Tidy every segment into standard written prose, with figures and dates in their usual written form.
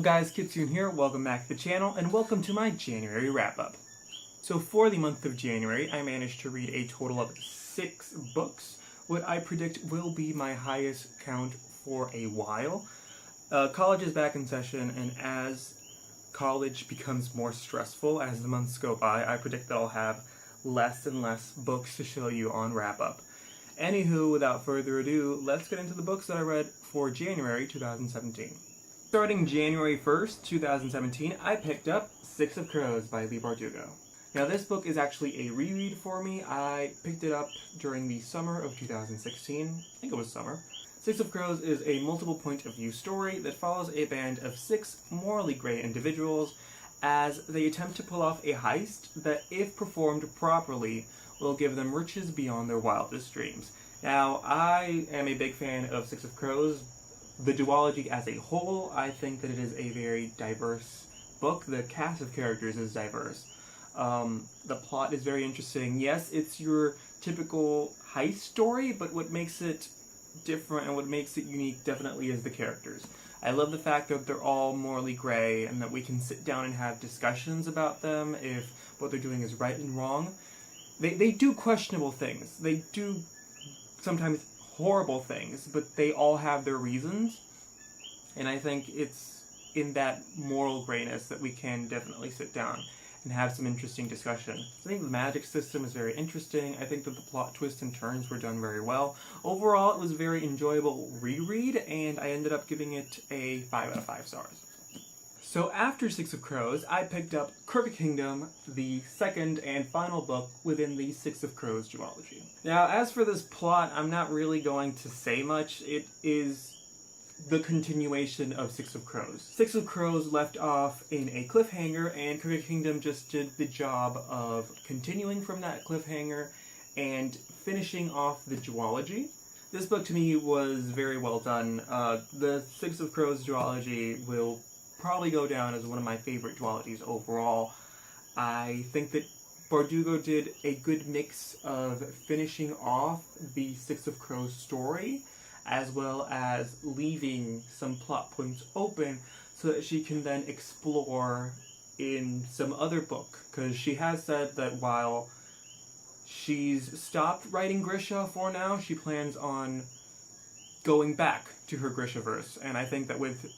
guys, Kitsune here, welcome back to the channel, and welcome to my January wrap-up. So for the month of January, I managed to read a total of 6 books, what I predict will be my highest count for a while. College is back in session, and as college becomes more stressful as the months go by, I predict that I'll have less and less books to show you on wrap-up. Anywho, without further ado, let's get into the books that I read for January 2017. Starting January 1st, 2017, I picked up Six of Crows by Leigh Bardugo. Now this book is actually a reread for me. I picked it up during the summer of 2016. I think it was summer. Six of Crows is a multiple point of view story that follows a band of 6 morally gray individuals as they attempt to pull off a heist that, if performed properly, will give them riches beyond their wildest dreams. Now, I am a big fan of Six of Crows. The duology as a whole, I think that it is a very diverse book. The cast of characters is diverse. The plot is very interesting. Yes, it's your typical heist story, but what makes it different and what makes it unique definitely is the characters. I love the fact that they're all morally gray and that we can sit down and have discussions about them if what they're doing is right and wrong. They do questionable things. They do sometimes horrible things, but they all have their reasons, and I think it's in that moral grayness that we can definitely sit down and have some interesting discussion. I think the magic system is very interesting. I think that the plot twists and turns were done very well. Overall, it was a very enjoyable reread, and I ended up giving it a 5 out of 5 stars. So after Six of Crows, I picked up Crooked Kingdom, the second and final book within the Six of Crows duology. Now, as for this plot, I'm not really going to say much. It is the continuation of Six of Crows. Six of Crows left off in a cliffhanger, and Crooked Kingdom just did the job of continuing from that cliffhanger and finishing off the duology. This book to me was very well done. The Six of Crows duology will probably go down as one of my favorite duologies overall. I think that Bardugo did a good mix of finishing off the Six of Crows story, as well as leaving some plot points open so that she can then explore in some other book. Because she has said that while she's stopped writing Grisha for now, she plans on going back to her Grishaverse, and I think that with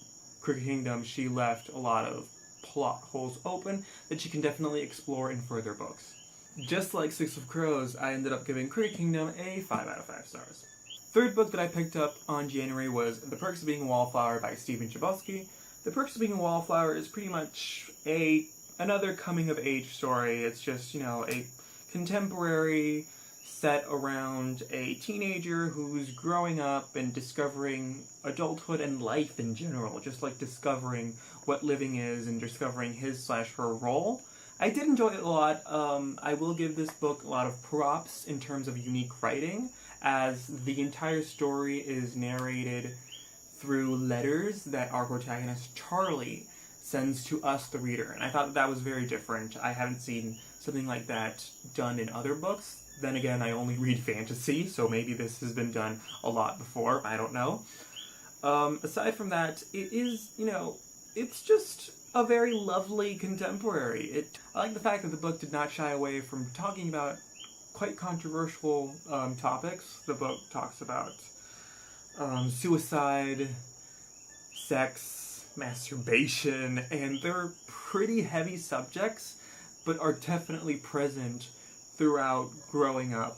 Crooked Kingdom, she left a lot of plot holes open that she can definitely explore in further books. Just like Six of Crows, I ended up giving Crooked Kingdom a 5 out of 5 stars. Third book that I picked up on January was The Perks of Being a Wallflower by Stephen Chbosky. The Perks of Being a Wallflower is pretty much another coming-of-age story. It's just, a contemporary set around a teenager who's growing up and discovering adulthood and life in general, just like discovering what living is and discovering his/her role. I did enjoy it a lot. I will give this book a lot of props in terms of unique writing, as the entire story is narrated through letters that our protagonist Charlie sends to us, the reader, and I thought that was very different. I haven't seen something like that done in other books. Then again, I only read fantasy, so maybe this has been done a lot before, I don't know. Aside from that, it is, it's just a very lovely contemporary. I like the fact that the book did not shy away from talking about quite controversial topics. The book talks about suicide, sex, masturbation, and they're pretty heavy subjects, but are definitely present throughout growing up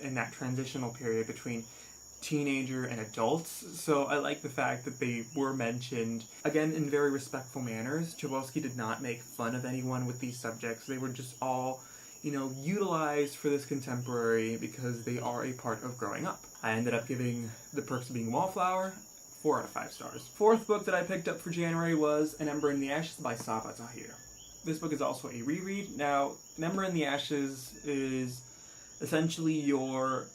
in that transitional period between teenager and adults. So I like the fact that they were mentioned, again, in very respectful manners. Chbosky did not make fun of anyone with these subjects. They were just all, utilized for this contemporary because they are a part of growing up. I ended up giving The Perks of Being a Wallflower 4 out of 5 stars. Fourth book that I picked up for January was An Ember in the Ashes by Sabaa Tahir. This book is also a reread. Now, An Ember in the Ashes is essentially your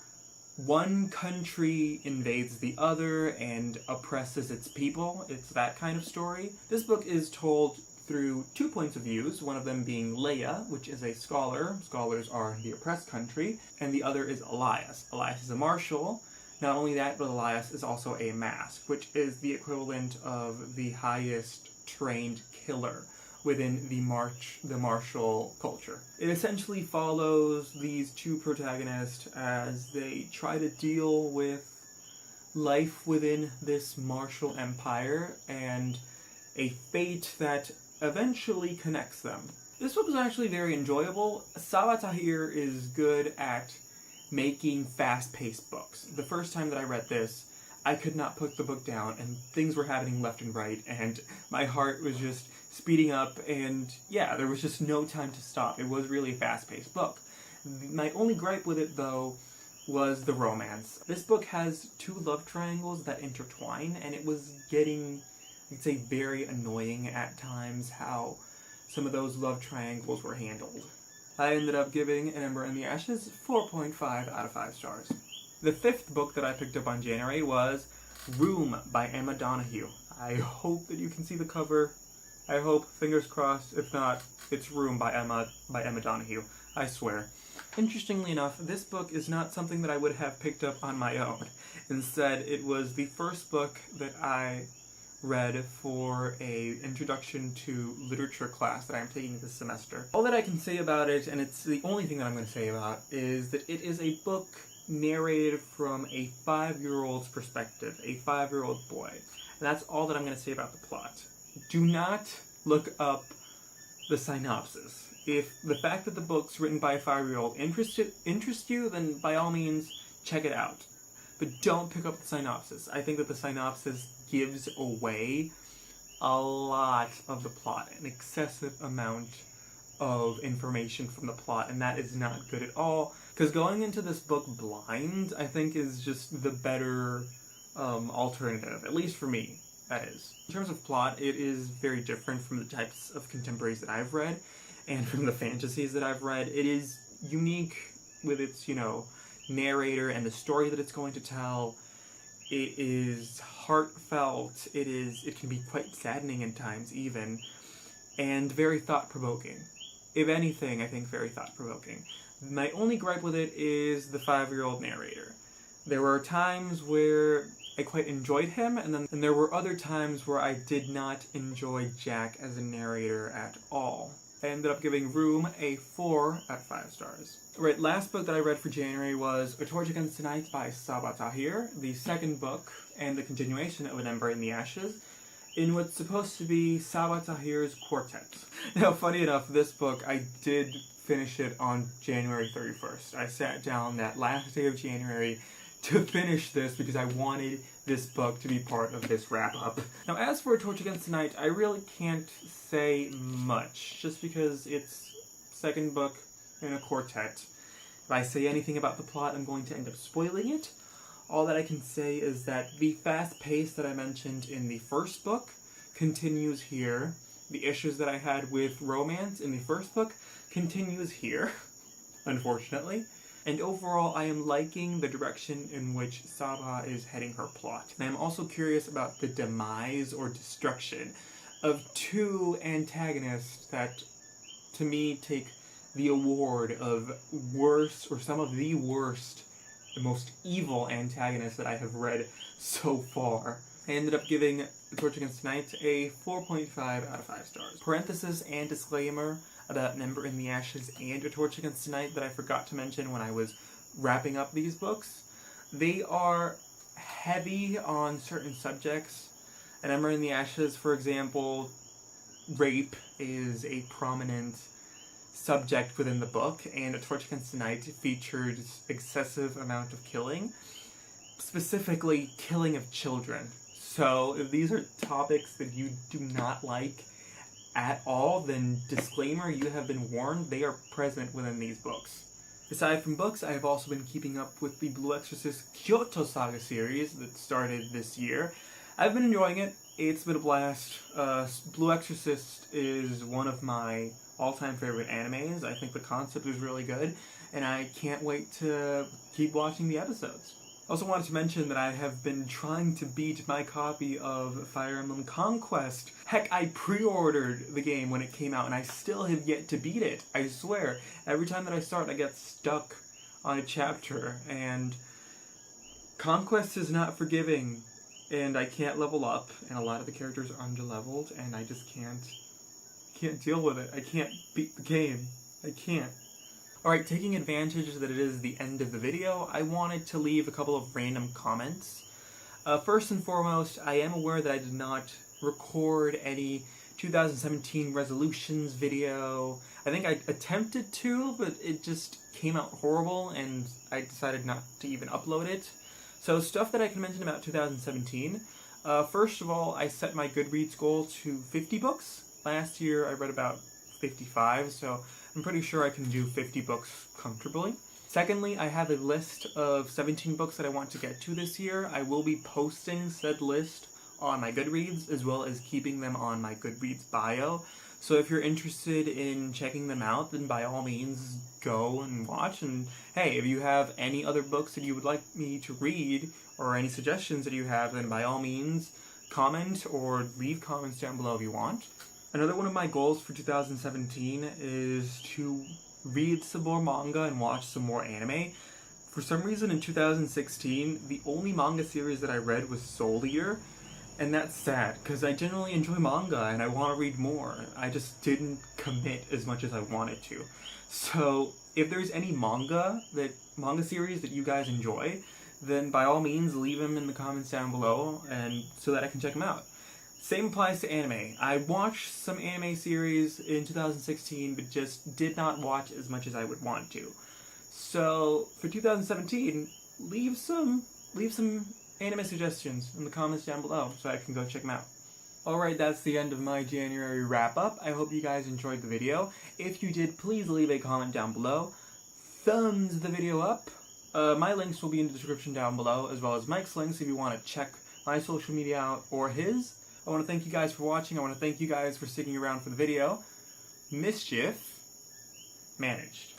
one country invades the other and oppresses its people. It's that kind of story. This book is told through 2 points of views, one of them being Leia, which is a scholar. Scholars are the oppressed country. And the other is Elias. Elias is a marshal. Not only that, but Elias is also a mask, which is the equivalent of the highest trained killer within the martial culture. It essentially follows these two protagonists as they try to deal with life within this martial empire and a fate that eventually connects them. This book was actually very enjoyable. Sabaa Tahir is good at making fast-paced books. The first time that I read this, I could not put the book down, and things were happening left and right, and my heart was just speeding up, and yeah, there was just no time to stop. It was really a fast-paced book. My only gripe with it, though, was the romance. This book has two love triangles that intertwine, and it was getting, I'd say, very annoying at times how some of those love triangles were handled. I ended up giving An Ember in the Ashes 4.5 out of 5 stars. The fifth book that I picked up on January was Room by Emma Donoghue. I hope that you can see the cover. I hope, fingers crossed, if not, it's Room by Emma Donoghue. I swear. Interestingly enough, this book is not something that I would have picked up on my own. Instead, it was the first book that I read for a introduction to literature class that I'm taking this semester. All that I can say about it, and it's the only thing that I'm going to say about, is that it is a book narrated from a 5-year-old's perspective, a 5-year-old boy. And that's all that I'm going to say about the plot. Do not look up the synopsis. If the fact that the book's written by a 5-year-old interests you, then by all means, check it out. But don't pick up the synopsis. I think that the synopsis gives away a lot of the plot, an excessive amount of information from the plot, and that is not good at all. Because going into this book blind, I think, is just the better alternative, at least for me, that is. In terms of plot, it is very different from the types of contemporaries that I've read, and from the fantasies that I've read. It is unique with its, narrator and the story that it's going to tell. It is heartfelt, it can be quite saddening in times even, and very thought-provoking. If anything, I think very thought-provoking. My only gripe with it is the 5-year-old narrator. There were times where I quite enjoyed him, and there were other times where I did not enjoy Jack as a narrator at all. I ended up giving Room a 4 out of 5 stars. Right, last book that I read for January was A Torch Against the Night by Sabaa Tahir, the second book and the continuation of An Ember in the Ashes, in what's supposed to be Sabaa Tahir's quartet. Now, funny enough, this book, I did finish it on January 31st. I sat down that last day of January to finish this because I wanted this book to be part of this wrap-up. Now, as for A Torch Against the Night, I really can't say much, just because it's second book in a quartet. If I say anything about the plot, I'm going to end up spoiling it. All that I can say is that the fast pace that I mentioned in the first book continues here. The issues that I had with romance in the first book continues here, unfortunately. And overall, I am liking the direction in which Sabaa is heading her plot. And I'm also curious about the demise or destruction of two antagonists that, to me, take the award of worst, or some of the worst, the most evil antagonists that I have read so far. I ended up giving A Torch Against the Night a 4.5 out of 5 stars. Parenthesis and disclaimer about An Ember in the Ashes and A Torch Against the Night that I forgot to mention when I was wrapping up these books. They are heavy on certain subjects. An Ember in the Ashes, for example, rape is a prominent subject within the book, and A Torch Against the Night features excessive amount of killing, specifically killing of children. So if these are topics that you do not like at all, then disclaimer, you have been warned, they are present within these books. Aside from books, I have also been keeping up with the Blue Exorcist Kyoto Saga series that started this year. I've been enjoying it. It's been a blast. Blue Exorcist is one of my all-time favorite animes. I think the concept is really good, and I can't wait to keep watching the episodes. I also wanted to mention that I have been trying to beat my copy of Fire Emblem Conquest. Heck, I pre-ordered the game when it came out, and I still have yet to beat it. I swear. Every time that I start, I get stuck on a chapter, and Conquest is not forgiving. and I can't level up, and a lot of the characters are underleveled, and I just can't deal with it. I can't beat the game. I can't. Alright, taking advantage that it is the end of the video, I wanted to leave a couple of random comments. First and foremost, I am aware that I did not record any 2017 resolutions video. I think I attempted to, but it just came out horrible, and I decided not to even upload it. So stuff that I can mention about 2017. First of all, I set my Goodreads goal to 50 books. Last year I read about 55, so I'm pretty sure I can do 50 books comfortably. Secondly, I have a list of 17 books that I want to get to this year. I will be posting said list on my Goodreads, as well as keeping them on my Goodreads bio. So if you're interested in checking them out, then by all means go and watch. And hey, if you have any other books that you would like me to read, or any suggestions that you have, then by all means comment or leave comments down below if you want. Another one of my goals for 2017 is to read some more manga and watch some more anime. For some reason in 2016, the only manga series that I read was Soul Eater, and that's sad, because I generally enjoy manga and I want to read more. I just didn't commit as much as I wanted to. So if there's any manga series that you guys enjoy, then by all means leave them in the comments down below, and so that I can check them out. Same applies to anime. I watched some anime series in 2016, but just did not watch as much as I would want to. So for 2017, leave some anime suggestions in the comments down below so I can go check them out. Alright, that's the end of my January wrap-up. I hope you guys enjoyed the video. If you did, please leave a comment down below. Thumbs the video up. My links will be in the description down below, as well as Mike's links if you want to check my social media out or his. I want to thank you guys for watching. I want to thank you guys for sticking around for the video. Mischief managed.